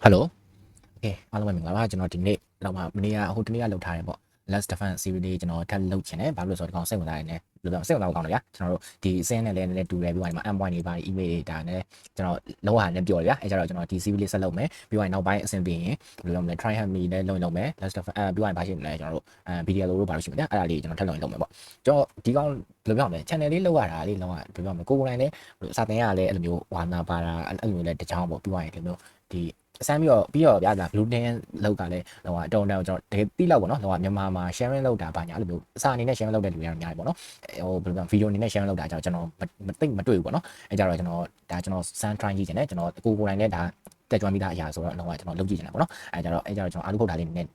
Hello โอเคအားလုံးပဲမင်္ဂလာပါကျွန်တော်ဒီနေ့တော့မှမနေ့ကဟိုတနေ့ကလောက်ထားတယ်ပေါ့ Last Defense Series လေးကျွန်တော်ထပ်လုပ်ချင်တယ်ဘာလို့လဲဆိုတော့ဒီကောင်စိတ်ဝင်စားနေတယ်လို့ပြောစိတ်ဝင်စားဖို့ကောင်းတယ်ဗျာကျွန်တော်တို့ဒီအစင်းနဲ့လည်းနည်းနည်းတူတယ်ပြီးတော့ဒီမှာ M point တွေပါ email တွေဒါနဲ့ကျွန်တော်လုံးဝနဲ့ပြောတယ်ဗျာအဲကြတော့ကျွန်တော်ဒီ series လေးဆက်လုပ်မယ်ပြီးတော့နောက်ပိုင်းအဆင်ပြေရင်ဘယ်လိုလုပ်မလဲ try have me လည်းလုပ်မယ် Last Defense ပြီးတော့ဘာရှိမလဲကျွန်တော်တို့video လို့ဘာလို့ရှိမလဲအဲ့ဒါလေးကျွန်တော်ထပ်လုပ်ရင်လုပ်မယ်ပေါ့ကျွန်တော်ဒီကောင်ဘယ်လိုပြောမလဲ channel လေးလောက်ရတာလေးလုံးဝဘယ်လိုပြောမလဲကိုယ်ကိုယ်တိုင်လည်းစာသင်ရလည်းအဲ့လိုမျိုးဝါနာပါတာအဲ့လိုမျိုးလည်းတချောင်းပေါ့ပြီးတော့ဒီလိုမျိုးဒီအစမ်းပြီးတော့ဗျာ blue tin လောက်ကလည်းတော့အတုံးတောင်ကျွန်တော်တကယ်တိလောက်ပေါ့နော်တော့မြန်မာမှာ sharing လောက်တာဘာညာအဲ့လိုမျိုးအစာအနေနဲ့ sharing လောက်တဲ့လူတွေများတယ်ပေါ့နော်ဟိုဘယ်လိုပြော video အနေနဲ့ sharing လောက်တာကျွန်တော်မတွေ့ဘူးပေါ့နော်အဲကြတော့ကျွန်တော် sun try ကြည့်ချင်တယ်ကျွန်တော်ကိုယ်ကိုယ်တိုင်လည်းဒါတက်ကြွမိတာအရာဆိုတော့တော့ကျွန်တော်လုပ်ကြည့်ချင်တာပေါ့နော်အဲကြတော့ကျွန်တော်အားလုံးဖုတ်တာလေးနည်း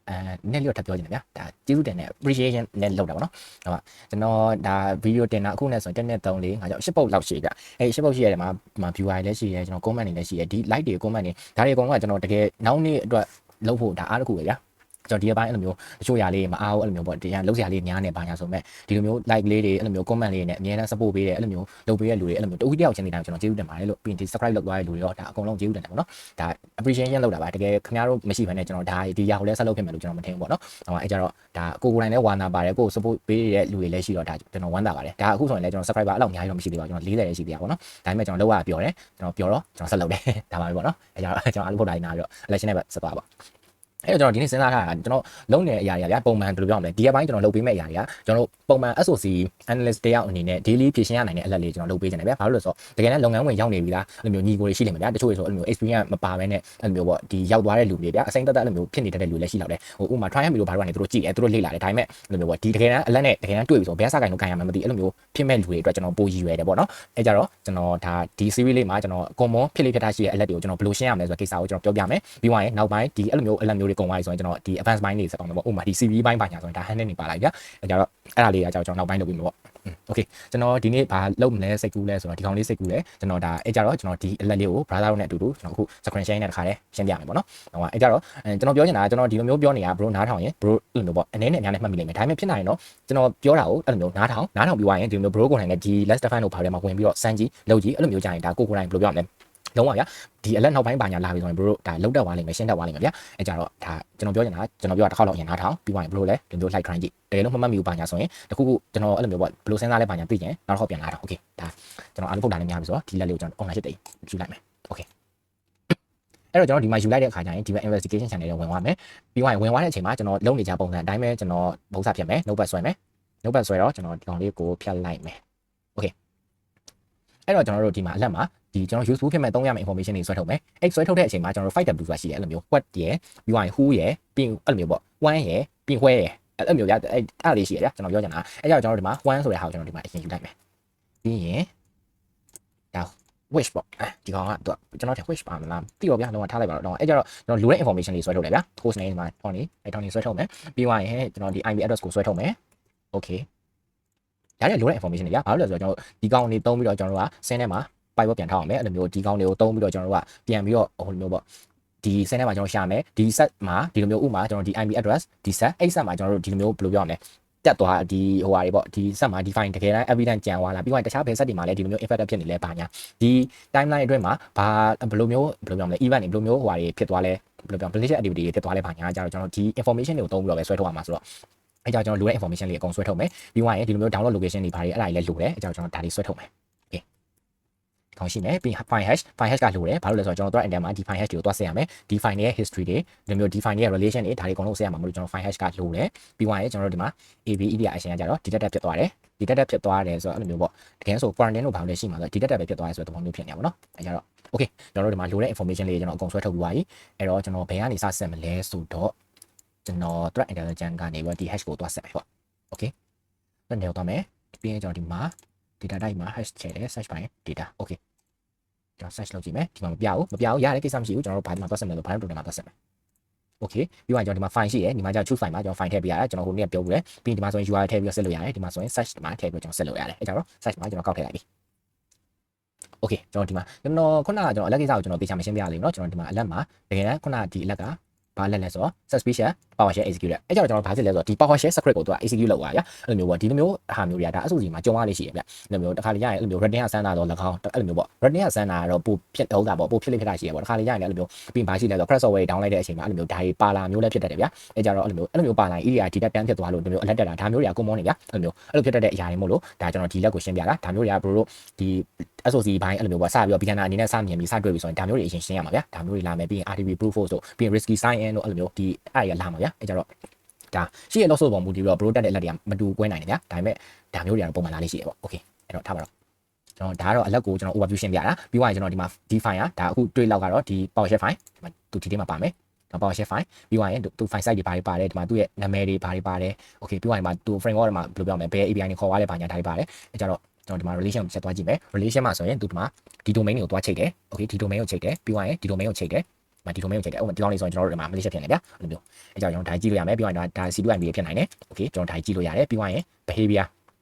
နည်းလေးတော့ထပ်ပြောချင်တယ်ဗျာဒါကျေးဇူးတင်တဲ့ appreciation နဲ့လောက်တာပေါ့နော်ဟုတ်ကျွန်တော်ဒါ video တင်တာအခုနဲ့ဆိုရင်1 2 3 4 5 6 10ပုတ်လောက်ရှိကြအဲ10ပုတ်ရှိရတယ်မှာ viewer လည်းရှိတယ်ကျွန်တော် comment တွေလည်းရှိတယ်ဒီ like တွေ comment တွေဒါတွေအကုန်လုံးကကျွန်တော်တကယ်နောက်နေ့အတွက်လုပ်ဖို့ဒါအားတစ်ခုပဲဗျာကျွန်တော်ဒီအပိုင်းအဲ့လိုမျိုးတချို့ຢာလေးမအားဘူးအဲ့လိုမျိုးပေါ့တရားလုံးစရာလေးများနေပါညာဆိုမဲ့ဒီလိုမျိုး like လေးတွေအဲ့လိုမျိုး comment လေးတွေနဲ့အများနဲ့ support ပေးတယ်အဲ့လိုမျိုးလုပ်ပေးတဲ့လူတွေအဲ့လိုမျိုးတဦးတယောက်ချင်းစီတိုင်းကျွန်တော်ကျေးဇူးတင်ပါတယ်လို့ပြီးရင်ဒီ subscribe လုပ်သွားတဲ့လူတွေရောဒါအကုန်လုံးကျေးဇူးတင်တယ်ပေါ့နော်ဒါ appreciation လုပ်တာပါတကယ်ခင်ဗျားတို့မရှိဘဲနဲ့ကျွန်တော်ဒါဒီຢာကိုလည်းဆက်လုပ်ဖြစ်မယ်လို့ကျွန်တော်မထင်ဘူးပေါ့နော်ဟိုအဲ့ကြတော့ဒါကိုယ်ကိုယ်တိုင်လည်းဝါနာပါတယ်ကို support ပေးတဲ့လူတွေလည်းရှိတော့ဒါကျွန်တော်ဝမ်းသာပါတယ်ဒါအခုဆိုရင်လည်းကျွန်တော် subscriber အဲ့လောက်အများကြီးတော့မရှိသေးပါဘူးကျွန်တော်40လည်းရှိသေးတာပေါ့နော်ဒါပေမဲ့ကျွန်တော်လောက်ရပြောတယ်ကျွန်တော်ပြောတော့ကျွန်တော်ဆက်လုပ်တယ်ဒါပါပဲပေါ့နော်အဲ့ကြတော့ကျွန်တော်အားလုံးဖုတ်တာနေနာပြီးတော့ election နဲ့ပဲဆက်သွားပါအဲ့တော့ကျွန်တော်ဒီနေ့စဉ်းစားထားတာကျွန်တော်လုံးနေတဲ့အရာတွေကဗျာပုံမှန်ဘယ်လိုပြောရမလဲဒီအပိုင်းကျွန်တော်လုပ်ပေးမဲ့အရာတွေကကျွန်တော်ပုံမှန် SOC analyst တယောက်အနေနဲ့ daily ဖြည့်ရှင်းရနိုင်တဲ့အလက်လေးကျွန်တော်လုပ်ပေးနေတယ်ဗျာဘာလို့လဲဆိုတော့တကယ်နဲ့လုပ်ငန်းဝင်ရောက်နေပြီလားအဲ့လိုမျိုးညီကိုတွေရှိနေမှာဗျာတချို့တွေဆိုအဲ့လိုမျိုး experience မပါဘဲနဲ့အဲ့လိုမျိုးပေါ့ဒီရောက်သွားတဲ့လူတွေဗျာအစိမ့်တက်တက်အဲ့လိုမျိုးဖြစ်နေတဲ့လူလည်းရှိတော့တယ်ဟိုဥမာ try ရမလို့ဘာလို့ကနေသူတို့ကြည့်တယ်သူတို့လေ့လာတယ်ဒါပေမဲ့အဲ့လိုမျိုးပေါ့ဒီတကယ်တမ်းအလက်နဲ့တကယ်တမ်းတွေ့ပြီဆိုဘယ်စားကိုင်လို့ခံရမှာမသိအဲ့လိုမျိုးဖြစ်မဲ့လူတွေအတွက်ကျွန်တော်ပို့ရည်ရွယ်တယ်ပေါ့နော်အဲ့ကြတော့ကျွန်တော်ဒါဒီ series လေးမှာကျွန်တော် common ဖြစ်လေဖြစ်တာရှိတဲ့အလက်တွေကိုကျွန်တော်ဘယ်လိုရှင်းရမလဲဆိုတဲ့ကိစ္စကိုကျွန်တော်ပြောပြမယ်ပြီးသွားရင်နောက်ပိုင်းဒီအဲ့လိုမျိုးအလက်မျိုးတွေကုန်သွားပြီဆိုရင်ကျွန်တော်ဒီ advanced ဘိုင်းတွေဆက်အောင်ပေါ့ဥမာဒီ CV ဘိုင်းပါညာဆိုရင်ဒါ handle နေပါလိုက်ဗျာအဲ့ကြတော့အဲ့ဒါလေးကကျွန်တော်နောက်ပိုင်းလုပ်ပြီးမှာပေါ့โอเคကျွန်တော်ဒီနေ့ဘာလုပ်မလဲစိတ်ကူးလဲဆိုတော့ဒီကောင်လေးစိတ်ကူးလဲကျွန်တော်ဒါအဲ့ကြတော့ကျွန်တော်ဒီအလက်လေးကို brother တို့နဲ့အတူတူကျွန်တော်အခု screen share နဲ့တခါတည်းရှင်းပြမယ်ပေါ့နော်ဟိုအဲ့ကြတော့ကျွန်တော်ပြောချင်တာကကျွန်တော်ဒီလိုမျိုးပြောနေတာ bro နားထောင်ရင် bro အဲ့လိုပေါ့အနေနဲ့အများနဲ့မှတ်မိလိမ့်မယ်ဒါပေမဲ့ဖြစ်နိုင်ရင်တော့ကျွန်တော်ပြောတာကိုအဲ့လိုမျိုးနားထောင်ပြီးွားရင်ဒီလိုမျိုး bro ကိုယ်တိုင်လည်းဒီ last define တို့ဘာတွေမှာဝင်ပြီးတော့စမ်းကြည့်လုပ်ကြည့်အဲ့လိုမျိုးကြာရင်ဒါကိုယ်တိုင်ဘယ်လိုပြောရမလဲလုံးဝဗျာဒီအလက်နောက်ပိုင်းပါညာလာပြီဆိုရင်ဘရိုဒါလောက်တက်သွားလိမ့်မယ်ရှင်းတက်သွားလိမ့်မယ်ဗျာအဲကြတော့ဒါကျွန်တော်ပြောချင်တာကျွန်တော်ပြောတာတစ်ခါတော့အရင်နားထောင်ပြီးသွားရင်ဘရိုလဲဒီလို like try ကြည့်တကယ်လို့မမှတ်မိဘူးပါညာဆိုရင်တခုခုကျွန်တော်အဲ့လိုမျိုးပေါ့ဘလိုစဉ်းစားလဲပါညာသိရင်နောက်တစ်ခေါက်ပြန်လာတော့ okay ဒါကျွန်တော်အားလုံးဖုတ်တာလည်းများပြီဆိုတော့ဒီလက်လေးကိုကျွန်တော် online ရှစ်တိတ်ယူလိုက်မယ် okay အဲ့တော့ကျွန်တော်ဒီမှာယူလိုက်တဲ့အခါကျရင်ဒီမှာ investigation channel တွေဝင်သွားမယ်ပြီးသွားရင်ဝင်သွားတဲ့အချိန်မှာကျွန်တော်လုံးနေကြပုံစံအတိုင်းပဲကျွန်တော်ဘုံစာဖြတ်မယ် notepad ဆွဲမယ် notepad ဆွဲတော့ကျွန်တော်ဒီကောင်လေးကိုဖြတ်လိုက်မယ် okay အဲ့တော့ကျွန်တော်တို့ဒီမှာအလက်မှာဒီကျွန်တော် useful ဖြစ်မဲ့သုံးရမယ့် information တွေဆွဲထုတ်မယ်အဲ့ဆွဲထုတ်တဲ့အချိန်မှာကျွန်တော်တို့ fight w ဆိုတာရှိတယ်အဲ့လိုမျိုး what ရယ်ပြီးသွားရင် who ရယ်ပြီးအဲ့လိုမျိုးပေါ့ one ရယ်ပြီး where ရယ်အဲ့လိုမျိုးဗျာအဲ့လေးရှိရဗျာကျွန်တော်ပြောချင်တာအဲ့ကြောင့်ကျွန်တော်တို့ဒီမှာ one ဆိုတဲ့ဟာကိုကျွန်တော်ဒီမှာအရင်ယူလိုက်မယ်ပြီးရင်ဒါ wish ပေါ့ဒီကောင်ကတော့ကျွန်တော်ထင် wish ပါမလားတိတော့ဗျာတော့ထားလိုက်ပါတော့အဲ့ကြတော့ကျွန်တော်လိုတဲ့ information တွေဆွဲထုတ်တယ်ဗျာ host name မှာဟောနေအဲ့ထောင်နေဆွဲထုတ်မယ်ပြီးသွားရင်ကျွန်တော်ဒီ IP address ကိုဆွဲထုတ်မယ် okay ဒါလည်းလိုတဲ့ information တွေဗျာဘာလို့လဲဆိုတော့ကျွန်တော်ဒီကောင်တွေတုံးပြီးတော့ကျွန်တော်တို့ကစင်းထဲမှာပိုက်ပေါ်ပြန်ထောက်အောင်မယ်အဲ့လိုမျိုးဒီကောင်တွေကိုတုံးပြီးတော့ကျွန်တော်တို့ကပြန်ပြီးတော့ဟိုလိုမျိုးပေါ့ဒီစင်းထဲမှာကျွန်တော်ရှာမယ်ဒီ set မှာဒီလိုမျိုးဥမာကျွန်တော်ဒီ IP address ဒီ set အဲ့ set မှာကျွန်တော်တို့ဒီလိုမျိုးဘယ်လိုပြောရမလဲတက်သွားဒီဟိုဟာတွေပေါ့ဒီ set မှာ define တကယ်တမ်း evidence ကြံသွားလားပြီးတော့တခြားဘယ် set တွေမှာလည်းဒီလိုမျိုး effect ဖြစ်နေလဲပါညာဒီ timeline အတွင်းမှာဘာဘယ်လိုမျိုးပြောမလဲ event တွေဘယ်လိုမျိုးဟိုဟာတွေဖြစ်သွားလဲဘယ်လိုပြော malicious activity တွေဖြစ်သွားလဲပါညာကြတော့ကျွန်တော်ဒီ information တွေကိုတုံးပြီးတော့ပဲဆွဲထုတ်ရမှာဆိုတော့အဲ့ကြောင့်ကျွန်တော်လိုတဲ့ information လေးအကုန်ဆွဲထုတ်မယ်ပြီးသွားရင်ဒီလိုမျိုး download location တွေဘာတွေအဲ့ဒါတွေလည်းလိုတယ်အဲ့ကြောင့်ကျွန်တော်ဒါတွေဆွဲထုတ်မယ် okay ကောင်းရှိမယ်ပြီး file hash ကလိုတယ်ဘာလို့လဲဆိုတော့ကျွန်တော်တို့ end မှာဒီ file hash တွေကိုတွက်ဆက်ရမယ်ဒီ file ရဲ့ history တွေဒီလိုမျိုး define ရဲ့ relation တွေဒါတွေအကုန်လုံးဆက်ရမှာမလို့ကျွန်တော် file hash ကလိုတယ်ပြီးသွားရင်ကျွန်တော်တို့ဒီမှာ AV EDR action ကကြတော့ detected ဖြစ်သွားတယ် detected ဖြစ်သွားတယ်ဆိုတော့အဲ့လိုမျိုးပေါ့တကယ်ဆို quarantine လို့ဘာလို့လဲရှိမှာဆိုတော့ detected ပဲဖြစ်သွားတယ်ဆိုတော့သဘောမျိုးဖြစ်နေရပါတော့အဲ့ကြတော့ okay ကျွန်တော်တို့ဒီမှာလိုတဲ့ information လေးကျွန်တော်အကုန်ဆွဲထုတ်ပြီးသွားပြီအဲ့တော့ကျွန်တော်ဘယ်ကနေစဆက်မလဲဆိုတော့ကျွန်တော် threat intelligence ကနေပြီးတော့ဒီ hash ကိုတွက်ဆက်မယ်ပေါ့ okay တော့နေတော့မယ်ပြီးရင်ကျွန်တော်ဒီမှာ data type မှာ hash ချဲတယ် search ပိုင်း data okay ကျွန်တော် search လုပ်ကြည့်မယ်ဒီမှာမပြဘူးရတဲ့ကိစ္စမရှိဘူးကျွန်တော်တို့ဘာဒီမှာတွက်ဆက်မယ်လို့ဘာလို့ဒီမှာတွက်ဆက်မယ် okay ပြီးတော့ကျွန်တော်ဒီမှာ file ရှိတယ်ဒီမှာကျ choose file မှာကျွန်တော် file ထည့်ပေးရတာကျွန်တော်ဟိုနေ့ပြောဘူးလေပြီးဒီမှာဆိုရင် URL ထည့်ပြီးတော့ဆက်လို့ရတယ်ဒီမှာဆိုရင် search မှာထည့်ပြီးတော့ကျွန်တော်ဆက်လို့ရတယ်အဲကြတော့ search မှာကျွန်တော်ကောက်ထည့်လိုက်ပြီ okay ကျွန်တော်ဒီမှာကျွန်တော်ခုနကကျွန်တော်အလက်ကိစ္စကိုကျွန်တော်တေချာမရှင်းပြရလိမ့်မယ်เนาะကျွန်တော်ဒီမှာအလက်မှာတကယ်တမ်းခုနဒီအလက်ကဘာလက်လဲဆိုတော့ suspicious PowerShell execute အဲ့ကြောင့်ကျွန်တော်ဘာဖြစ်လဲဆိုတော့ဒီ PowerShell script ကိုသူက execute လုပ်သွားဗျာအဲ့လိုမျိုးပေါ့ဒီလိုမျိုးဟာမျိုးတွေကဒါအဆိုစီမှာကြုံရလေးရှိရဗျအဲ့လိုမျိုးတစ်ခါလေရရင်အဲ့လိုမျိုး Redden ကစမ်းတာတော့၎င်းအဲ့လိုမျိုးပေါ့ Redden ကစမ်းတာတော့ပို့ဖြစ်ဟုတ်တာပေါ့ပို့ဖြစ်လိမ့်ဖြစ်တာရှိရပေါ့တစ်ခါလေရရင်လည်းအဲ့လိုမျိုးပြီးဘာရှိလဲဆိုတော့ crash software down လိုက်တဲ့အချိန်မှာအဲ့လိုမျိုးဒါတွေပါလာမျိုးလည်းဖြစ်တတ်တယ်ဗျာအဲ့ကြတော့အဲ့လိုမျိုးပါလာရင် EDI ဒီတက်တန်းဖြစ်သွားလို့ဒီမျိုး alert တက်တာဒါမျိုးတွေက common နေဗျာအဲ့လိုမျိုးဖြစ်တတ်တဲ့အရာတွေမို့လို့ဒါကျွန်တော်ဒီလက်ကိုရှင်းပြတာဒါမျိုးတွေကဘရိုတို့ဒီ SOC ဘိုင်းအဲ့လိုမျိုးပေါ့စပြီးတော့ beginner အနေနဲ့စမြင်ပြီးစတွေ့ပြီးဆိုရင်ဒါမျိုးတွေအရင်ရှင်းရမှာဗျာဒါမျိုးတွေလာမယ်ပြီးရင် RTP proof force တို့ပြီးရင် risky sign in တို့အဲ့လိုမျိုးဒီအဲ့ရလာမှာဗျာအဲ့ကြတော့ဒါရှိရလို့ဆိုပုံမူတည်ပြီးတော့ bro တက်တဲ့အလက်တွေကမတူကွဲနိုင်တယ်ဗျာဒါပေမဲ့ဒါမျိုးတွေကတော့ပုံမှန်လာလေးရှိရပေါ့ okay အဲ့တော့ထားပါတော့ကျွန်တော်ဒါကတော့အလက်ကိုကျွန်တော် overview ရှင်းပြတာပြီးသွားရင်ကျွန်တော်ဒီမှာ D file อ่ะဒါအခုတွေ့လောက်ကတော့ဒီ PowerShell file ဒီမှာသူဒီထဲမှာပါမယ်ဒါ PowerShell file ပြီးသွားရင်သူ file size တွေပါတယ်ဒီမှာသူ့ရဲ့နာမည်တွေပါတယ် okay ပြီးသွားရင်မှာသူ framework တွေမှာဘယ်လိုပြောမလဲဘယ် API တွေခေါ်သွားလဲဘာညာဒါတွေပါတယ်အဲ့ကြတော့ကျွန်တော်ဒီမှာ relation ကိုဆက်သွားကြည့်မယ် relation မှာဆိုရင်သူဒီမှာဒီ domain တွေကိုသွားချိန်တယ် okay ဒီ domain ကိုချိန်တယ်ပြီးသွားရင်ဒီ domain ကိုချိန်တယ်ဒီ domain ကိုချိန်တယ်ဒီကောင်လေးဆိုရင်ကျွန်တော်တို့ဒီမှာ Malaysia ဖြစ်နေဗျာအဲ့လိုမျိုးအဲ့ကြောင့်ကျွန်တော်ဒါကြည့်လို့ရမယ်ပြီးသွားရင်ဒါ C2IP ဖြစ်နိုင်တယ် okay ကျွန်တော်ဒါကြည့်လို့ရတယ်ပြီးသွားရင် behavior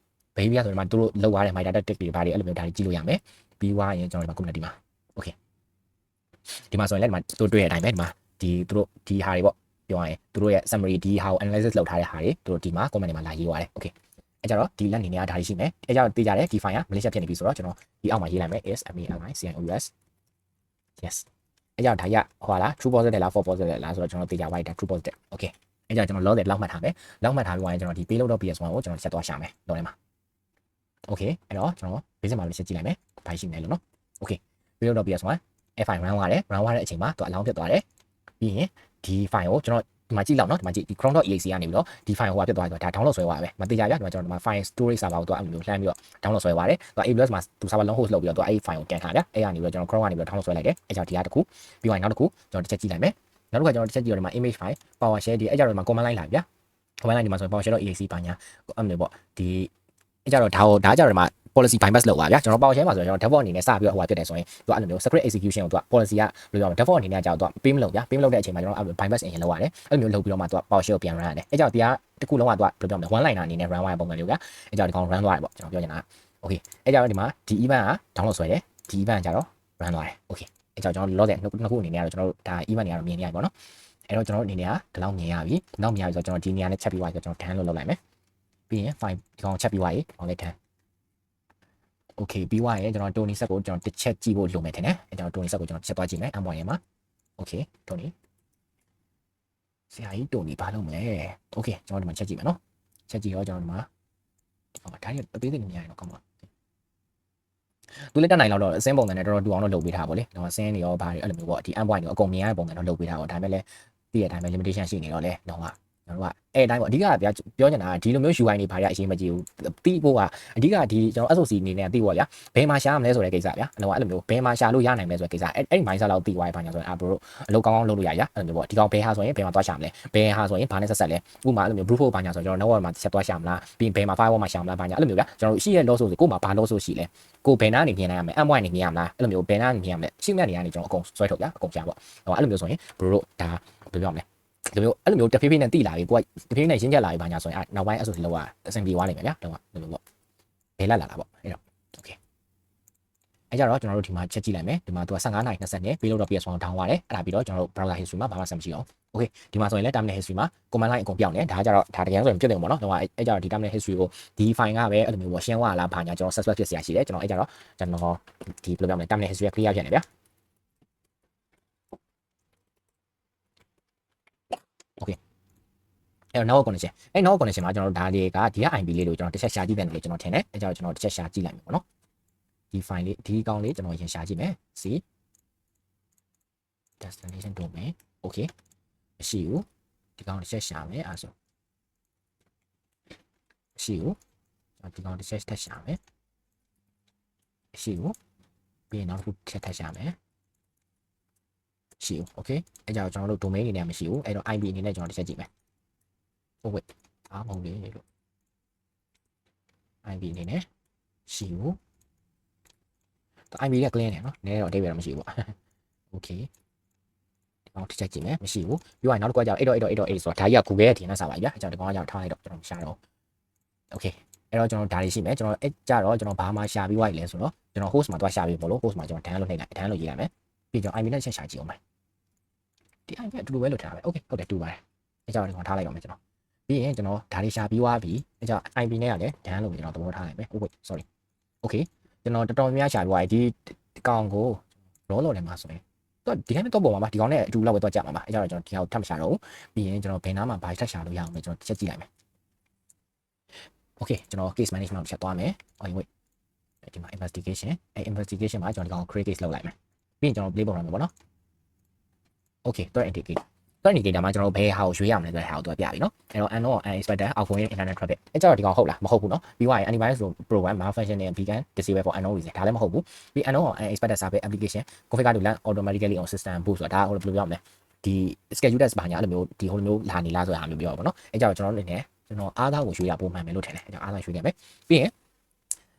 ဆိုရင်ဒီမှာသူတို့လောက်ရတဲ့ metadata tag တွေပါတယ်အဲ့လိုမျိုးဒါကြည့်လို့ရမယ်ပြီးသွားရင်ကျွန်တော်ဒီမှာ community မှာ okay ဒီမှာဆိုရင်လည်းဒီမှာသူတို့တွေ့ရတဲ့အတိုင်းပဲဒီမှာဒီသူတို့ဒီဟာတွေပေါ့ပြောရရင်သူတို့ရဲ့ summary ဒီဟာကို analysis လုပ်ထားတဲ့ဟာတွေသူတို့ဒီမှာ comment တွေမှာလာရေးသွားတယ် okay အဲ့ကြတော့ဒီလက်နေနေရဒါရှိမယ်အဲ့ကြတော့သိကြတယ်ဒီ file က Malaysia ဖြစ်နေပြီဆိုတော့ကျွန်တော်ဒီအောက်မှာရေးလိုက်မယ် is MALICINOUS yes အဲ့ကြတော့ဒါကြီးကဟိုလား true positive လား false positive လားဆိုတော့ကျွန်တော်သိကြပါပြီဒါ true positive okay အဲ့ကြတော့ကျွန်တော် log တယ်လောက်မှတ်ထားမယ်လောက်မှတ်ထားပြီးရင်ကျွန်တော်ဒီ payload.ps1 ကိုကျွန်တော်ဆက်သွားရှာမယ်တော့ထဲမှာ okay အဲ့တော့ကျွန်တော် basic မှာလည်းဆက်ကြည့်လိုက်မယ်ဘာရှိနေလို့နော် okay payload.ps1 f file run သွားတယ်တဲ့အချိန်မှာသူအလောင်းဖြစ်သွားတယ်ပြီးရင်ဒီ file ကိုကျွန်တော်ဒီမှာကြည့်လောက်နော်ဒီမှာကြည့်ဒီ chrome.exe ကနေပြီးတော့ဒီ file ဟိုကဖြစ်သွားတယ်ဒါ download ဆွဲသွားပဲမသိကြရဒီမှာကျွန်တော်ဒီမှာ file storage server ကိုသူအဲ့လိုမျိုးလှမ်းပြီးတော့ download ဆွဲသွားတယ်သူ AWS မှာသူ server long host လုပ်ပြီးတော့သူအဲ့ဒီ file ကိုကန်ထားတယ်အဲ့ကနေပြီးတော့ကျွန်တော် chrome ကနေပြီးတော့ download ဆွဲလိုက်တယ်အဲ့ကြောင့်ဒီကတစ်ခုပြီးရင်နောက်တစ်ခုကျွန်တော်တစ်ချက်ကြည့်လိုက်မယ်နောက်တစ်ခါကျွန်တော်တစ်ချက်ကြည့်တော့ဒီမှာ image file PowerShell ဒီအဲ့ကြောင့်ဒီမှာ command line လာပြီဗျာ command line ဒီမှာဆိုရင် PowerShell.exe ပါညာအဲ့လိုပေါ့ဒီအဲ့ကြတော့ဒါကြတော့ဒီမှာ policy bypass လောက်ပါဗျာကျွန်တော် PowerShell မှာဆိုရင်ကျွန်တော် default အနေနဲ့စပြီးတော့ဟိုဖြစ်တယ်ဆိုရင်သူအဲ့လိုမျိုး script execution ကိုသူက policy ကဘယ်လိုပြောမလဲ default အနေနဲ့ကြောက်သူက pay မလုပ်ဗျာ pay မလုပ်တဲ့အချိန်မှာကျွန်တော်အဲ့လို bypass အရင်လုပ်ရတယ်အဲ့လိုမျိုးလုပ်ပြီးတော့မှသူက PowerShell ကိုပြန် run ရတယ်အဲ့ကြောင့်ဒီကတစ်ခုလုံးကသူကဘယ်လိုပြောမလဲ one liner အနေနဲ့ run သွားတဲ့ပုံစံမျိုးဗျာအဲ့ကြောင့်ဒီကောင် run သွားတယ်ပေါ့ကျွန်တော်ပြောချင်တာ okay အဲ့ကြောင့်ဒီမှာဒီ event က download ဆွဲတယ်ဒီ event ကကြတော့ run သွားတယ် okay အဲ့ကြောင့်ကျွန်တော် load တဲ့နှစ်ခုအနေနဲ့ကတော့ကျွန်တော်တို့ဒါ event တွေကတော့မြင်နေရပြီပေါ့နော်အဲ့တော့ကျွန်တော်တို့အနေနဲ့ကဒီလောက်မြင်ရပြီနောက်မြင်ရပြီဆိုတော့ကျွန်တော်ဒီနေရာနဲ့ချက်ပြီးသွားပြီဆိုတော့ကျွန်တော် done လို့လုပ်လိုက်မယ်ပြီးရင် file ဒီကောင်ချက်ပြီးသွားပြီဟောလိုက် done okay ပြီးသွားရင်ကျွန်တော် Tony set ကိုကျွန်တော်တစ်ချက်ကြည့်ဖို့လိုမယ်ထင်တယ်အဲကျွန်တော် Tony set ကိုကျွန်တော်ချက်သွားကြည့်မယ် M1 ရဲ့မှာ okay Tony ဆရာကြီး Tony ဘာလုပ်မလဲ okay ကျွန်တော်ဒီမှာချက်ကြည့်မယ်နော်ချက်ကြည့်တော့ကျွန်တော်ဒီမှာဒါရီအသေးသေးနေရရင်တော့ကောင်းပါသူလည်းတက်နိုင်တော့အစင်းပုံစံနဲ့တော်တော်တူအောင်တော့လုပ်ပေးထားပါလေတော့အစင်းတွေရောဘာတွေအဲ့လိုမျိုးပေါ့ဒီ M1 တွေအကုန်မြင်ရတဲ့ပုံစံတော့လုပ်ပေးထားပါဒါပေမဲ့လည်းသိရတဲ့အတိုင်းပဲ limitation ရှိနေတော့လေတော့ကျွန်တော်ကအဲ့အတိုင်းပေါ့အဓိကပြောချင်တာကဒီလိုမျိုး UI တွေဘာတွေအရင်မကြည့်ဘူးတီးဖို့ကအဓိကဒီကျွန်တော် SOC အနေနဲ့တီးပေါ့ဗျာဘယ်မှာရှာမလဲဆိုတဲ့ကိစ္စဗျာအဲ့လိုအဲ့လိုမျိုးဘယ်မှာရှာလို့ရနိုင်မလဲဆိုတဲ့ကိစ္စအဲ့ mindset လောက်တီးသွားရင်ဘာညာဆိုရင်ဘရိုအလုပ်ကောင်းကောင်းလုပ်လို့ရရအဲ့လိုမျိုးပေါ့ဒီကောင်ဘယ်ဟာဆိုရင်ဘယ်မှာသွားရှာမလဲဘယ်ဟာဆိုရင်ဘာနဲ့ဆက်ဆက်လဲဥပမာအဲ့လိုမျိုး brute force ဘာညာဆိုကျွန်တော် network မှာဆက်သွားရှာမလားပြီးဘယ်မှာ firewall မှာရှာမလားဘာညာအဲ့လိုမျိုးဗျာကျွန်တော်ရှိရဲ့ loss ဆိုကို့မှာဘာ loss ရှိလဲကိုဘယ်နာနေမြင်နိုင်ရမလဲ M1 နေမြင်ရမလားအဲ့လိုမျိုးဘယ်နာနေမြင်ရမလဲရှိမြတ်နေရနေကျွန်တော်အကုန်ဆွဲထုတ်ဗျာအကုန်ရှာပေါ့အဲ့လိုမျိုးဆိုရင်ဘရိုဒါဘယ်ပြောမလဲဒီမျိုးအဲ့လိုမျိုးတဖြည်းဖြည်းနဲ့တိလာပြီကိုကတဖြည်းဖြည်းနဲ့ရင်းချက်လာပြီဘာညာဆိုရင်နောက်ပိုင်း SOC လောက်ကအဆင်ပြေသွားနိုင်မယ်ဗျာတော့ဒီလိုပေါ့ဘယ်လာတာပေါ့အဲ့တော့ okay အဲ့ကြတော့ကျွန်တော်တို့ဒီမှာချက်ကြည့်လိုက်မယ်ဒီမှာသူက15နာရီ20နဲ့ payload.ps1 down သွားတယ်အဲ့ဒါပြီးတော့ကျွန်တော်တို့ browser history မှာဘာမှဆက်မရှိအောင် okay ဒီမှာဆိုရင်လည်း terminal history မှာ command line အကုန်ပြောင်းနေဒါကြတော့ဒါတကယ်ဆိုရင်ပြည့်တယ်ပေါ့နော်တော့အဲ့ကြတော့ဒီ terminal history ကိုဒီ file ကပဲအဲ့လိုမျိုးပေါ့ရှင်းသွားလားဘာညာကျွန်တော် suspect ဖြစ်စရာရှိတယ်ကျွန်တော်အဲ့ကြတော့ကျွန်တော်ဒီဘယ်လိုပြောမလဲ terminal history clear ဖြစ်နေဗျာokay အဲ့တော့နောက် connection အဲ့နောက် connection မှာကျွန်တော်တို့ဒါတွေကဒီက IP လေးတွေကိုကျွန်တော်တစ်ချက်ရှာကြည့်တယ်လို့ကျွန်တော်ထင်တယ်အဲ့ကြောင့်ကျွန်တော်တစ်ချက်ရှာကြည့်လိုက်မယ်ပေါ့နော်ဒီ file လေးဒီကောင်လေးကျွန်တော်ရင်ရှာကြည့်မယ် C destination domain okay မရှိဘူးဒီကောင်တစ်ချက်ရှာမယ်အဲ့ဆိုမရှိဘူးဒီကောင်တစ်ချက်ထပ်ရှာမယ်မရှိဘူးပြီးရင်နောက်တစ်ခုထပ်ရှာမယ်ရှိဘူး okay အဲ့ကြောင့်ကျွန်တော်တို့ domain အနေနဲ့မရှိဘူးအဲ့တော့ IP အနေနဲ့ကျွန်တော်တစ်ချက်ကြည့်မယ်ဟုတ်ဝေးအားမဟုတ်လေလို့ IP အနေနဲ့ရှိဘူး IP က clear နေနော်နည်းတော့အတိတ်ပဲမရှိဘူး okay ဒီကောင်တစ်ချက်ကြည့်မယ်မရှိဘူးပြီးရင်နောက်တစ်ခုကကြောက်အဲ့တော့ဆိုတာဒါကြီးက Google ရဲ့ DNS server ဗျာအဲ့ကြောင့်ဒီကောင်ကကြောက်ထားလိုက်တော့ကျွန်တော်ရှာတော့ okay အဲ့တော့ကျွန်တော်ဒါတွေရှိမယ်ကျွန်တော်အဲ့ကြတော့ကျွန်တော်ဘာမှရှာပြီးွားရလဲဆိုတော့ကျွန်တော် host မှာသွားရှာပြီးပေါ့လို့ host မှာကျွန်တော် down လုပ်နှိပ်လိုက် down လုပ်ရေးလိုက်မယ်ပြီးကျွန်တော် IP နဲ့ချက်ရှာကြည့်အောင်မယ်ဒီ IP အတူတူပဲလို့ထားပါပဲ okay ဟုတ်တယ်တူပါတယ် အဲ့ကြောင့်ဒီကောင်ထားလိုက်ပါမယ်ကျွန်တော်ပြီးရင်ကျွန်တော်ဒါလေးရှာပြီးသွားပြီအဲ့ကြောင့် IP နဲ့ရတယ်ဒန်းလို့ကျွန်တော်သဘောထားလိုက်မယ် oh wait sorry okay ကျွန်တော်တော်တော်များများရှာပြီးသွားပြီဒီကောင်ကိုလောလောထဲမှာဆိုရင်တော့ဒီတိုင်းတော့ပေါ်မှာပါဒီကောင်နဲ့အတူလောက်ပဲတော့ကြာမှာပါအဲ့ကြောင့်ကျွန်တော်ဒီကောင်ထပ်မရှာတော့ဘူးပြီးရင်ကျွန်တော်ဘယ်နားမှာဘာထပ်ရှာလို့ရအောင်လဲကျွန်တော်ချက်ကြည့်လိုက်မယ် okay ကျွန်တော် case management ကိုချက်သွားမယ် oh wait ဒီမှာ investigation မှာကျွန်တော်ဒီကောင် create case လုပ်လိုက်မယ်ပြီးရင်ကျွန်တော် play ပုံရမယ်ပေါ့နော် okay threat indicator threat indicator မှာကျွန်တော်ဘယ်ဟာကိုရွေးရမလဲဆိုတဲ့ဟာကိုသူကပြပြီနော်အဲ့တော့ unknown unexpected outgoing internet traffic အဲ့ကြတော့ဒီကောင်ဟုတ်လားမဟုတ်ဘူးနော်ပြီးသွားရင် antivirus program malfunction နဲ့ beacon disable for unknown reason ဒါလည်းမဟုတ်ဘူးပြီး unknown unexpected service application configure to land automatically on system boot ဆိုတာဒါဟိုဘယ်လိုပြောမလဲဒီ schedule test ဘာညာအဲ့လိုမျိုးဒီဟိုလိုမျိုးလာနေလားဆိုတာမျိုးပြောပါဘောနော်အဲ့ကြတော့ကျွန်တော်တို့အနေနဲ့ကျွန်တော်အားသားကိုရွေးရပုံမှန်မယ်လို့ထင်တယ်အဲ့ကြအားသားရွေးခဲ့မယ်ပြီးရင်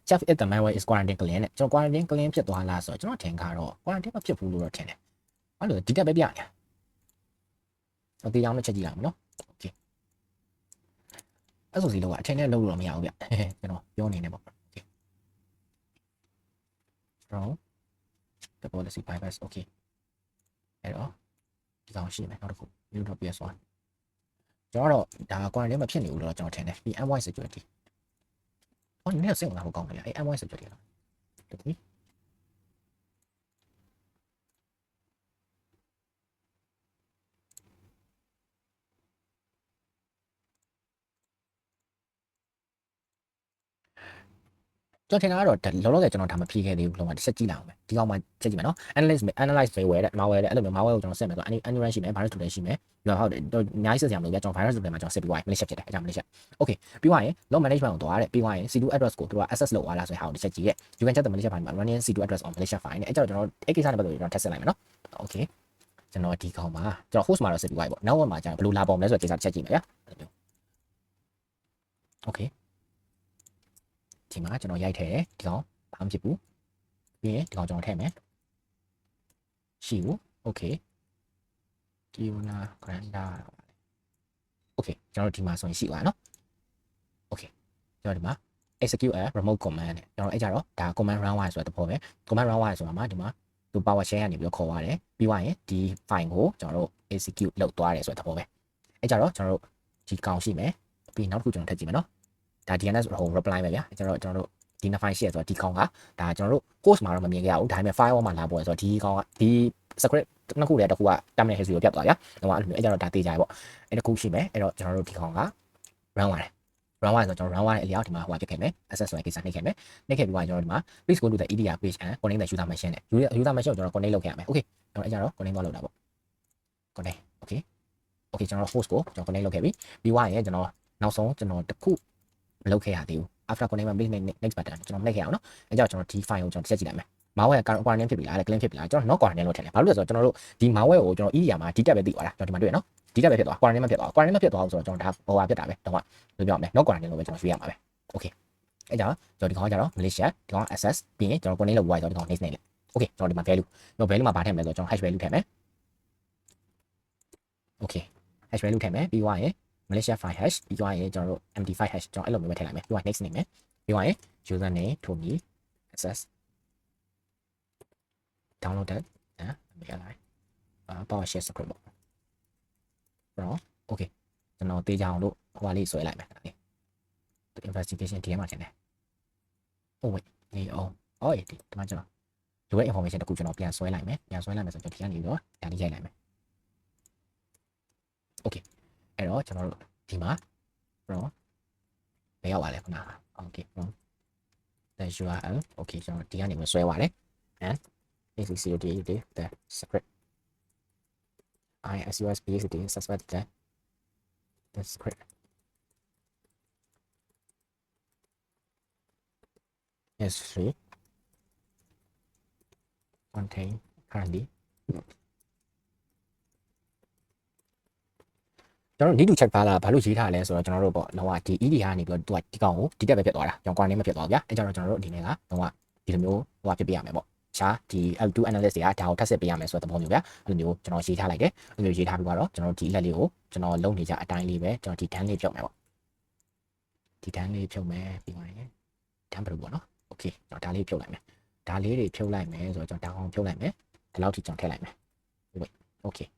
chef if the malware is quarantine clean နဲ့ကျွန်တော် quarantine clean ဖြစ်သွားလားဆိုတော့ကျွန်တော်ထင်ကတော့ quarantine မဖြစ်ဘူးလို့တော့ထင်တယ်အဲ့လိုဒီတက်ပဲပြနေတော့ဒီကြောင်နဲ့ချက်ကြည့်လိုက်မယ်နော်โอเคအဲ့ဆိုစီလောက်ကအထင်နဲ့လုံးလို့တော့မရဘူးဗျကျွန်တော်ပြောနေနေပေါ့โอเคကျွန်တော် the policy bypass okay အဲ့တော့ဒီကောင်ရှိမယ်နောက်တစ်ခု new.ps1 ကျွန်တော်တော့ဒါ quarantine မဖြစ်နေဘူးလို့တော့ကျွန်တော်ထင်တယ်ပြီး MY security ဟောနည်းနည်းစိတ်ဝင်စားဖို့ကောင်းတယ်ဗျအဲ့ MY security လားဒီကျွန်တော်ထင်တာကတော့လောလောဆယ်ကျွန်တော်ဒါမဖြေခဲ့သေးဘူးလုံးဝတစ်ချက်ကြည့်လိုက်အောင်ပဲဒီကောင်မှချက်ကြည့်မယ်နော် analyze malware တဲ့ malware တဲ့အဲ့လိုမျိုး malware ကိုကျွန်တော်ဆက်မယ်ဆို antivirus ရှိမယ် virus tool ရှိမယ်ပြီးတော့ဟုတ်တယ်အများကြီးဆက်စရာမလိုပြကျွန်တော် virus tool မှာကျွန်တော်ဆက်ပြီးသွားရင် malicious ဖြစ်တယ်အဲ့ဒါ malicious okay ပြီးသွားရင် log management ကိုသွားရတယ်ပြီးသွားရင် c2 address ကိုသူတို့က access လုပ်သွားလားဆိုတဲ့ဟာကိုတစ်ချက်ကြည့်ရဲ you can check the malicious file မှာ running c2 address on malicious file နဲ့အဲ့ကြောင့်ကျွန်တော်အဲ့ကိစ္စနဲ့ပတ်သက်ပြီးကျွန်တော် test ဆက်လိုက်မယ်နော် okay ကျွန်တော်ဒီကောင်မှာကျွန်တော် host မှာတော့ဆက်ပြီးသွားပြီပေါ့နောက်မှာကျတော့ဘယ်လိုလာပေါ်မလဲဆိုတဲ့ကိစ္စတစ်ချက်ကြည့်မယ်ဗျာအဲ့လိုမျိုး okay ဒီမှာကျွန်တော်ရိုက်ထည့်တယ်ဒီကောင်ဘာမှဖြစ်ဘူးပြီးရင်ဒီကောင်ကျွန်တော်ထည့်မယ်ရှိဘူး okay ဒီနာ granda okay ကျွန်တော်ဒီမှာဆိုရင်ရှိသွားနော် okay ကျွန်တော်ဒီမှာ execute a remote command နဲ့ကျွန်တော်အဲ့ကြတော့ဒါ command run wire ဆိုတဲ့သဘောပဲ command run wire ဆိုတာမှာဒီမှာသူ PowerShell ကနေပြီးတော့ခေါ်ရတယ်ပြီးသွားရင်ဒီ file ကိုကျွန်တော်တို့ execute လုပ်သွားတယ်ဆိုတဲ့သဘောပဲအဲ့ကြတော့ကျွန်တော်တို့ဒီကောင်ရှိမယ်ပြီးနောက်တစ်ခုကျွန်တော်ထည့်ကြည့်မယ်နော်ဒါ DNS ဟို reply ပဲဗျာကျွန်တော်တို့ဒီ file ရှိရဆိုတော့ဒီကောင်ကဒါကျွန်တော်တို့ course မှာတော့မမြင်ခဲ့ရဘူးဒါပေမဲ့ firewall မှာလာပေါ်ရဆိုတော့ဒီကောင်ကဒီ script နှစ်ခုတည်းတစ်ခုက terminal history ကိုပြတ်သွားဗျာတော့အဲ့လိုမျိုးအဲ့ကြတော့ဒါတေးကြရပေါ့အဲ့တစ်ခုရှိမယ်အဲ့တော့ကျွန်တော်တို့ဒီကောင်က run သွားတယ် run သွားဆိုတော့ကျွန်တော် run သွားတဲ့အလျောက်ဒီမှာဟိုဖြစ်ခဲ့မယ် access ဆိုတဲ့ကိစ္စနှိပ်ခဲ့မယ်နှိပ်ခဲ့ပြီးတော့ကျွန်တော်ဒီမှာ please go to the EDR page and connect the user machine နဲ့ user machine ကိုကျွန်တော် connect လုပ်ခဲ့ရမယ် okay ကျွန်တော်အဲ့ကြတော့ connect သွားလုပ်တာပေါ့ connect okay okay ကျွန်တော် host ကိုကျွန်တော် connect လုပ်ခဲ့ပြီပြီးသွားရင်ကျွန်တော်နောက်ဆုံးကျွန်တော်တစ်ခုမလုပ်ခဲ့ရသေးဘူး after connect please next button ကျွန်တော်နှိပ်ခဲ့အောင်နော်အဲ့ကြောင့်ကျွန်တော်ဒီ file ကိုကျွန်တော်တစ်ချက်ကြည့်လိုက်မယ် malware quarantine ဖြစ်ပြီလား clean ဖြစ်ပြီလားကျွန်တော် not quarantine လို့ထင်တယ်ဘာလို့လဲဆိုတော့ကျွန်တော်တို့ဒီ malware ကိုကျွန်တော် EDR မှာဒီတက်ပဲသိသွားတာကျွန်တော်ဒီမှာတွေ့ရနော်ဒီတက်ပဲဖြစ်သွား quarantine မဖြစ်သွား quarantine မဖြစ်သွားဘူးဆိုတော့ကျွန်တော်ဒါဟိုဟာဖြစ်တာပဲတော့ဘယ်လိုပြောရမလဲ not quarantine လို့ပဲကျွန်တော်ရွေးရမှာပဲ okay အဲ့ကြောင့်ကျွန်တော်ဒီကောင်ကကြတော့ Malaysia ဒီကောင် access ပြီးရင်ကျွန်တော် connect လုပ်ပြီးသွားဆိုတော့ဒီကောင် next နေလေ okay ကျွန်တော်ဒီမှာ value ကျွန်တော် value မှာဘာထည့်မလဲဆိုတော့ကျွန်တော် hash value ထည့်မယ် okay hash value ထည့်မယ်ပြီးသွားရင် Malaysia file hash ပြီးသွားရင်ကျွန်တော်တို့ MD5 hash ကျွန်တော်အဲ့လိုမျိုးပဲထည့်လိုက်မယ်ပြီးသွား next နေမယ်ပြီးသွားရင် user name Tony access downloaded မရလိုက်PowerShell script ပေါ့တော့ okay ကျွန်တော်တေးကြအောင်လို့ဟိုပါလေးဆွဲလိုက်မယ်ဒါလေး investigation ဒီမှာထင်တယ် oh wait နေအောင်ဒီမှာကျွန်တော်လိုတဲ့ information တခုကျွန်တော်ပြန်ဆွဲလိုက်မယ်ပြန်ဆွဲလိုက်မယ်ဆိုတော့ဒီကနေပြီးတော့ဒါလေးရိုက်လိုက်မယ် okay အဲ့တော့ကျွန်တော်တို့ဒီမှာတော့ဘယ်ရောက်ပါလဲခုနက okay the URL okay ကျွန်တော်ဒီကနေဆွဲသွားတယ် and execute the script ISUS BSD suspect that the script is free contain currently ကျွန်တော် need to check ပါလားဘာလို့ရေးထားလဲဆိုတော့ကျွန်တော်တို့ပေါ့လောကဒီ ED ကနေပြီးတော့သူကဒီကောင်ကိုဒီတက်ပဲဖြစ်သွားတာကျွန်တော် quarantine မဖြစ်သွားဘူးဗျာအဲကြောင့်ကျွန်တော်တို့အနေနဲ့ကလောကဒီလိုမျိုးဟိုဖြစ်ပြရမယ်ပေါ့ရှားဒီ L2 analyst တွေကဒါကိုထပ်ဆက်ပေးရမယ်ဆိုတဲ့သဘောမျိုးဗျာအဲ့လိုမျိုးကျွန်တော်ရေးထားလိုက်တယ်အဲ့လိုမျိုးရေးထားပြီးတော့ကျွန်တော်ဒီလက်လေးကိုကျွန်တော်လုံနေကြအတိုင်းလေးပဲကျွန်တော်ဒီ done လေးဖြုတ်မယ်ပေါ့ဒီ done လေးဖြုတ်မယ်ပြီးသွားရင် done ဘယ်လိုပေါ့နော် okay ကျွန်တော်ဒါလေးဖြုတ်လိုက်မယ်ဒါလေးတွေဖြုတ်လိုက်မယ်ဆိုတော့ကျွန်တော်တောင်းအောင်ဖြုတ်လိုက်မယ်ဒီလောက်ထိကျွန်တော်ထည့်လိုက်မယ် okay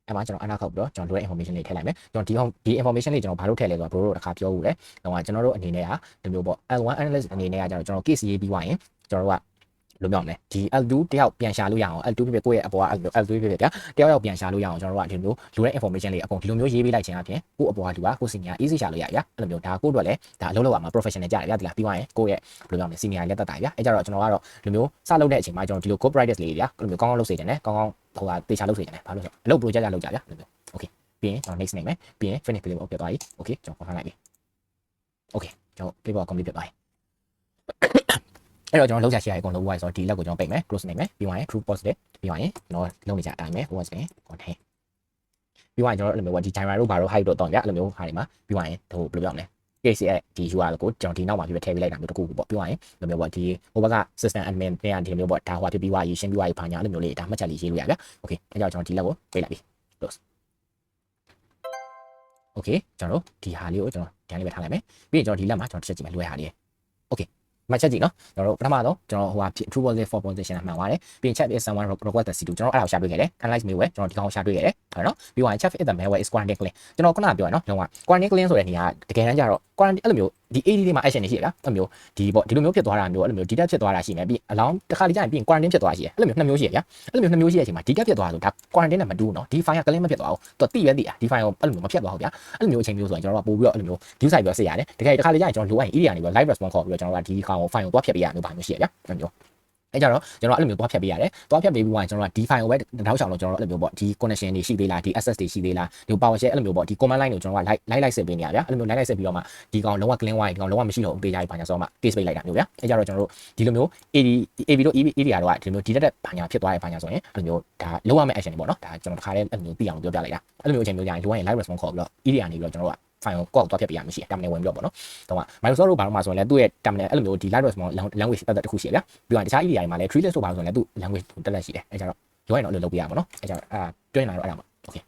အဲ့မှာကျွန်တော်အနာခောက်ပြီးတော့ကျွန်တော်တို့ရဲ့ information လေးထည့်လိုက်မယ်ကျွန်တော်ဒီ information လေးကျွန်တော်ဘာလို့ထည့်လဲဆိုတော့ဘရိုတို့တစ်ခါပြောဦးတယ်တော့ကျွန်တော်တို့အနေနဲ့ကဒီမျိုးပေါ့ L1 analyst အနေနဲ့ကကျွန်တော် case ရေးပြီးွားရင်ကျွန်တော်တို့ကလို့ပြောမယ်ဒီ L2 တယောက်ပြန်ရှာလို့ရအောင် L2 ဖြစ်ဖြစ်ကိုယ့်ရဲ့အပေါ်က L3 ဖြစ်ဖြစ်ဗျာတယောက်ပြန်ရှာလို့ရအောင်ကျွန်တော်တို့ကဒီမျိုးလိုတဲ့ information လေးအကုန်ဒီလိုမျိုးရေးပေးလိုက်ခြင်းအပြင်ကိုယ့်အပေါ်ကလူကကိုယ့် senior easy ရှာလို့ရဗျာအဲ့လိုမျိုးဒါကိုယ့်အတွက်လည်းဒါအလုပ်လုပ်ရမှာ professional ကြတယ်ဗျာဒီလားပြီးွားရင်ကိုယ့်ရဲ့ဘယ်လိုပြောမလဲ senior လက်သက်တာဗျာအဲ့ကြတော့ကျွန်တော်ကတော့ဒီမျိုးစလုပ်တဲ့အချိန်မှာကျွန်တော်ဒီလို copyright လေးဗျာဒီလိုမျိုးကောင်းကောင်းလုပ်စေချင်တယ်ကောင်းကောင်းဟိုကတေချာလုပ်စေချင်တယ်ဘာလို့ဆိုအလုပ် project ကြလုပ်ကြဗျာဒီလိုမျိုး okay ပြီးရင်ကျွန်တော် next နေမယ်ပြီးရင် finish လေးပေါ့ပြတ်သွားပြီ okay ကျွန်တော်ခေါ်ထားလိုက်ပြီ okay ကျွန်တော် paper complete ပြတ်သွားပြီအဲ့တော့ကျွန်တော်လောက်ချရှိရအကုန်လုံးဝိုင်းဆိုတော့ဒီလက်ကိုကျွန်တော်ပိတ်မယ် close နိုင်မယ်ပြီးသွားရင် true positive ပြီးသွားရင်ကျွန်တော်လုံးနေကြအတိုင်းပဲ once နဲ့ contain ပြီးသွားရင်ကျွန်တော်အဲ့လိုမျိုးဒီ gyro တို့ဘာလို့ height တို့တော့ဗျအဲ့လိုမျိုးဟာတွေမှာပြီးသွားရင်ဟိုဘယ်လိုပြောမလဲ case ရဲ့ဒီ URL ကိုကျွန်တော်ဒီနောက်မှာပြထည့်ပေးလိုက်တာမျိုးတခုပေါ့ပြီးသွားရင်လိုမျိုးပေါ့ဒီဟိုဘက်က system admin တွေကဒီလိုမျိုးပေါ့ဒါဟိုဖြစ်ပြီးသွားရေးရှင်းပြီးသွားရေးဘာညာအဲ့လိုမျိုးလေးဒါမှတ်ချက်လေးရေးလို့ရဗျ okay အဲ့ကြောင့်ကျွန်တော်ဒီလက်ကိုပိတ်လိုက်ပြီ close okay ကျွန်တော်ဒီဟာလေးကိုကျွန်တော်ဒီလေးပဲထားလိုက်မယ်ပြီးရင်ကျွန်တော်ဒီလက်မှာကျွန်တော်တစ်ချက်ကြည့်မယ်လွယ်ဟာလေး okay မှတ်ချက်ကြည့်နော်ကျွန်တော်တို့ပထမဆုံးကျွန်တော်ဟိုဟာ true positive for position မှန်ပါတယ်ပြီးရင် chat is someone request the c2 ကျွန်တော်အဲ့ဒါကိုရှာတွေ့ခဲ့တယ် analyze malware ကျွန်တော်ဒီကောင်ကိုရှာတွေ့ခဲ့တယ်ဟုတ်နော်ပြီးရင် chat is the malware is quarantine clean ကျွန်တော်ခုနကပြောရနော်လုံးဝ quarantine clean ဆိုတဲ့နေရာတကယ်တမ်းကျတော့ quarantine အဲ့လိုမျိုးဒီ AD တွေမှာ action တွေရှိရဗျအဲ့လိုမျိုးဒီပေါ့ဒီလိုမျိုးဖြစ်သွားတာမျိုးအဲ့လိုမျိုး data ဖြစ်သွားတာရှိမယ်ပြီးအလောင်းတစ်ခါလေးကြာရင်ပြီးရင် quarantine ဖြစ်သွားရှိရအဲ့လိုမျိုးနှစ်မျိုးရှိရဗျအဲ့လိုမျိုးနှစ်မျိုးရှိတဲ့အချိန်မှာ data ဖြစ်သွားတာဆိုဒါ quarantine နဲ့မတူဘူးနော်ဒီ file က clean မဖြစ်သွားဘူးသူတိပဲတိอ่ะဒီ file ကိုအဲ့လိုမျိုးမဖြစ်သွားဘူးဗျအဲ့လိုမျိုးအချိန်မျိုးဆိုရင်ကျွန်တော်တို့ကပို့ပြီးတော့အဲ့လိုမျိုး view site ပြီးတော့စစ်ရတယ်တကယ်တစ်ခါလေးကြာရင်ကျွန်တော်လိုအပ်ရင် area နေပြီးတော့ live response ခေါ်ပြီးတော့ကျွန်တော်တို့ကဒီ file ကို file ကိုသွားဖြတ်ပေးရမျိုးပါမျိုးရှိရဗျအဲ့လိုမျိုးအဲ့ကြတော့ကျွန်တော်အဲ့လိုမျိုးသွားဖြတ်ပေးရတယ်သွားဖြတ်ပေးပြီးတော့ကျွန်တော်ကဒီ file ကိုပဲတောက်ချောင်းလို့ကျွန်တော်အဲ့လိုမျိုးပေါ့ဒီ connection တွေရှိသေးလားဒီ access တွေရှိသေးလားဒီ PowerShell အဲ့လိုမျိုးပေါ့ဒီ command line ကိုကျွန်တော်က like စစ်ပေးနေရဗျအဲ့လိုမျိုး like စစ်ပြီးတော့မှဒီကောင်လုံးဝ clean ဝိုင်းဒီကောင်လုံးဝမရှိတော့ဘူးပေးကြပြီးပါညာဆိုတော့မှ case ပိတ်လိုက်တာမျိုးဗျအဲ့ကြတော့ကျွန်တော်တို့ဒီလိုမျိုး AV တို့ area တို့ကဒီလိုမျိုးဒီတက်ဘာညာဖြစ်သွားတဲ့ဘာညာဆိုရင်အဲ့လိုမျိုးဒါလုံးဝမဲ့ action တွေပေါ့နော်ဒါကျွန်တော်တစ်ခါတည်းအဲ့လိုမျိုးသိအောင်ပြောပြလိုက်တာအဲ့လိုမျိုးအချိန်မျိုးကြာရင်လိုအပ်ရင် live response ခေါ်ပြီးတော့ area နေပြီးတော့ကျွန်တော်က file ကိုကောက်သွားဖြတ်ပေးရမှာရှိတယ် terminal ဝင်ပြီးတော့ပေါ့နော်တော့ Microsoft တို့ဘာလို့မှဆိုရင်လည်းသူ့ရဲ့ terminal အဲ့လိုမျိုးဒီ live response language တက်တစ်ခုရှိရဗျပြီးတော့တခြား area တွေမှာလည်း tree list တို့ဘာလို့ဆိုရင်လည်းသူ့ language တက်လက်ရှိတယ်အဲ့ကြတော့လိုရင်တော့အဲ့လိုလုပ်ပေးရမှာနော်အဲ့ကြတော့တွင်းလာတော့အဲ့ဒါပါ okay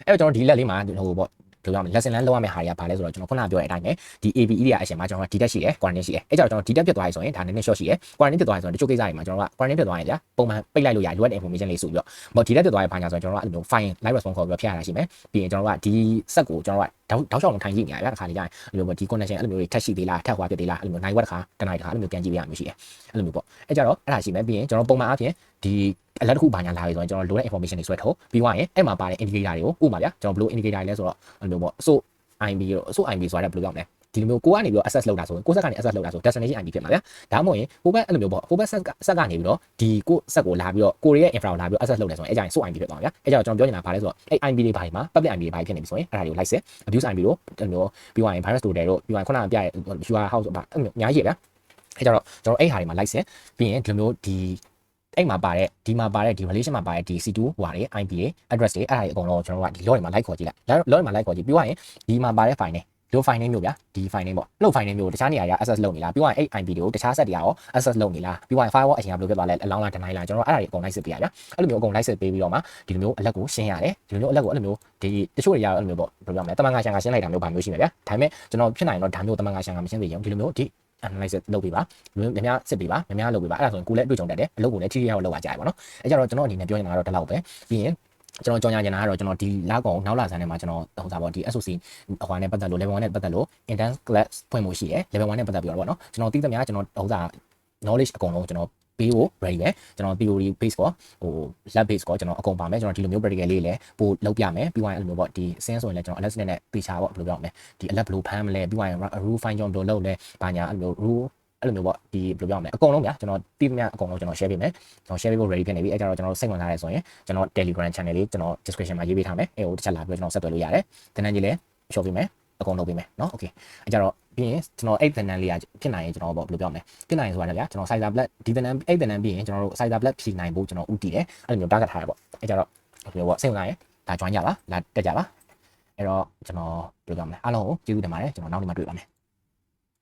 အဲ့တော့ကျွန်တော်ဒီလက်လေးမှာဟိုပေါ့ပြောရမယ် lesson learn လုပ်ရမယ့်ဟာတွေကဘာလဲဆိုတော့ကျွန်တော်ခုနပြောတဲ့အတိုင်းပဲဒီ AV area action မှာကျွန်တော် detect ရှိတယ် quarantine ရှိတယ်အဲ့ကြောင့်ကျွန်တော် detect ဖြစ်သွားပြီဆိုရင်ဒါနည်းနည်း short ရှိတယ် quarantine ဖြစ်သွားပြီဆိုရင်တချို့ကိစ္စတွေမှာကျွန်တော်က quarantine ဖြစ်သွားရင်ကြာပုံမှန်ပိတ်လိုက်လို့ရလိုအပ်တဲ့ information လေးဆိုပြီးတော့ဟို detect ဖြစ်သွားတဲ့ဘာညာဆိုရင်ကျွန်တော်ကအဲ့လိုမျိုး file live response ခေါ်ပြီးတော့ဖျက်ရတာရှိမယ်ပြီးရင်ကျွန်တော်ကဒီ set ကိုကျွန်တော်ကတောက်ချောင်းထိုင်ကြည့်နေရဗျာတစ်ခါလေးကြာရင်အဲ့လိုမျိုးဒီ connection အဲ့လိုမျိုးတွေထက်ရှိသေးလားထက်ဟွာဖြစ်သေးလားအဲ့လိုမျိုးနိုင်ဝက်တစ်ခါတနိုင်တစ်ခါအဲ့လိုမျိုးပြန်ကြည့်ပေးရမှာရှိတယ်အဲ့လိုမျိုးပေါ့အဲ့ကြတော့အဲ့ဒါရှိမယ်ပြီးရင်ကျွန်တော်ပုံမှန်အားဖြင့်ဒီအလက်တစ်ခုဘာညာလာပြီဆိုရင်ကျွန်တော်လိုတဲ့ information တွေဆွဲထုတ်ပြီးသွားရင်အဲ့မှာပါတဲ့ indicator တွေကိုဥပမာဗျာကျွန်တော်ဘယ်လို indicator တွေလဲဆိုတော့အဲ့လိုမျိုးပေါ့ဆိုIB တို့အစိုး IB ဆိုတာဘယ်လိုပြောမလဲဒီလိုမျိုးကိုကနေပြီးတော့ access လုပ်တာဆိုရင်ကိုဆက်ကနေ access လုပ်တာဆို destination IB ဖြစ်မှာဗျာဒါမှမဟုတ်ရင်ဟိုဘက်အဲ့လိုမျိုးပေါ့ဟိုဘက်ဆက်ကနေပြီးတော့ဒီကိုဆက်ကိုလာပြီးတော့ကိုရဲ့ infra ကိုလာပြီးတော့ access လုပ်တယ်ဆိုရင်အဲ့ကြရင်ဆို IB ဖြစ်သွားမှာဗျာအဲ့ကြတော့ကျွန်တော်ပြောနေတာဘာလဲဆိုတော့အဲ့ IB တွေဘာတွေမှာ public IB တွေဘာတွေဖြစ်နေပြီဆိုရင်အဲ့ဒါတွေကို like ဆက် abuse IB တို့အဲ့လိုမျိုးပြီးသွားရင် virus တို့တယ်တို့ပြီးသွားရင်ခုနကပြရဲ့ QR house တို့ဘာအဲ့လိုမျိုးအများကြီးရဗျာအဲ့ကြတော့ကျွန်တော်အဲ့ဟာတွေမှာ like ဆက်ပြီးရင်ဒီလိုမျိုးဒီအဲ့မှာပါတဲ့ဒီမှာပါတဲ့ဒီ relation မှာပါတဲ့ဒီ C2 ဟွာတွေ IP တွေ address တွေအဲ့ဒါတွေအကုန်လုံးကျွန်တော်တို့ကဒီ log တွေမှာ like ခေါ်ကြည့်လိုက် log တွေမှာ like ခေါ်ကြည့်ပြီးသွားရင်ဒီမှာပါတဲ့ file တွေဒီ file name မျိုးဗျာဒီ file name ပေါ့လို့ file name မျိုးတခြားနေရာတွေက access လုပ်နေလားပြီးသွားရင်အဲ့ IP တွေကိုတခြား set တွေရော access လုပ်နေလားပြီးသွားရင် firewall အရင်ကဘယ်လိုဖြစ်သွားလဲအလောင်းလား deny လားကျွန်တော်အဲ့ဒါတွေအကုန် like စစ်ပေးရဗျာအဲ့လိုမျိုးအကုန် like စစ်ပေးပြီးတော့မှဒီလိုမျိုးအလက်ကိုရှင်းရတယ်ဒီလိုမျိုးအလက်ကိုအဲ့လိုမျိုးဒီတချို့တွေရအဲ့လိုမျိုးပေါ့ဘယ်လိုပြောမလဲတမန်ငါရှန်ကရှင်းလိုက်တာမျိုးဘာမျိုးရှိမှာဗျာဒါပေမဲ့ကျွန်တော်ဖြစ်နိုင်တော့ဒါမျိုးတမန်ငါရှန်ကမရှင်းသေးဘူးဒီလိုမျိုးဒီ analyze လုပ်ပေးပါများများစစ်ပေးပါများများလုပ်ပေးပါအဲ့ဒါဆိုရင်ကိုလည်းအတွေ့အကြုံတက်တယ်အလုပ်ကိုလည်းထိထိရောက်လုပ်ပါကြရပါတော့အဲ့ကြတော့ကျွန်တော်အနေနဲ့ပြောနေတာတော့ဒီလောက်ပဲပြီးရင်ကျွန်တော်ကြော်ညာနေတာကတော့ကျွန်တော်ဒီလကောင်နောက်လာဆန်းထဲမှာကျွန်တော်ဟိုစားပေါ့ဒီ SOC ဟိုနဲ့ပတ်သက်လို့ level 1နဲ့ပတ်သက်လို့ intense class ဖွင့်ဖို့ရှိတယ် level 1နဲ့ပတ်သက်ပြီးတော့ပေါ့နော်ကျွန်တော်သိသမျှကျွန်တော်ဟိုစား knowledge အကုန်လုံးကျွန်တော်ပေးဖို့ ready ပဲကျွန်တော် theory base ကိုဟို lab base ကိုကျွန်တော်အကုန်ပါမယ်ကျွန်တော်ဒီလိုမျိုး practical လေးလည်းပို့လုပ်ပြမယ်ပြီးသွားရင်အဲ့လိုမျိုးပေါ့ဒီ send ဆိုရင်လည်းကျွန်တော် alert နဲ့တေချာပေါ့ဘယ်လိုပြောမလဲဒီ alert ဘယ်လိုဖမ်းမလဲပြီးသွားရင် rule find ကျွန်တော်ဘယ်လိုလုပ်လဲဘာညာအဲ့လိုမျိုး rule အဲ့လိုမျိုးပေါ့ဒီဘယ်လိုပြောမလဲအကုန်လုံးဗျာကျွန်တော်သိသမျှအကုန်လုံးကျွန်တော် share ပေးမယ်ကျွန်တော် share ပေးဖို့ ready ဖြစ်နေပြီအဲ့ကြတော့ကျွန်တော်စိတ်ဝင်စားရဲဆိုရင်ကျွန်တော် Telegram channel လေးကျွန်တော် description မှာရေးပေးထားမယ်အဲ့ဟိုတစ်ချက်လာပြီးတော့ကျွန်တော်ဆက်သွယ်လို့ရတယ်တန်းတန်းကြီးလည်း short ပေးမယ်အကုန်လုပ်ပေးမယ်เนาะ okay အဲ့ကြတော့ပြီးရင်ကျွန်တော်အဲ့တန်းတန်းလေးကဖြစ်နိုင်ရင်ကျွန်တော်ပေါ့ဘယ်လိုပြောမလဲဖြစ်နိုင်ရင်ဆိုတာလည်းဗျာကျွန်တော် Cyber Black ဒီတန်းတန်းအဲ့တန်းတန်းပြီးရင်ကျွန်တော်တို့ Cyber Black ဖြည့်နိုင်ဖို့ကျွန်တော်ဥတည်တယ်အဲ့လိုမျိုး target ထားရပေါ့အဲ့ကြတော့ဘယ်လိုပေါ့စိတ်ဝင်စားရင်ဒါ join ကြပါလာတက်ကြပါအဲ့တော့ကျွန်တော်ဘယ်လိုပြောမလဲအားလုံးကိုကျေးဇူးတင်ပါတယ်ကျွန်တော်နောက်နေ့မှတွေ့ပါမယ်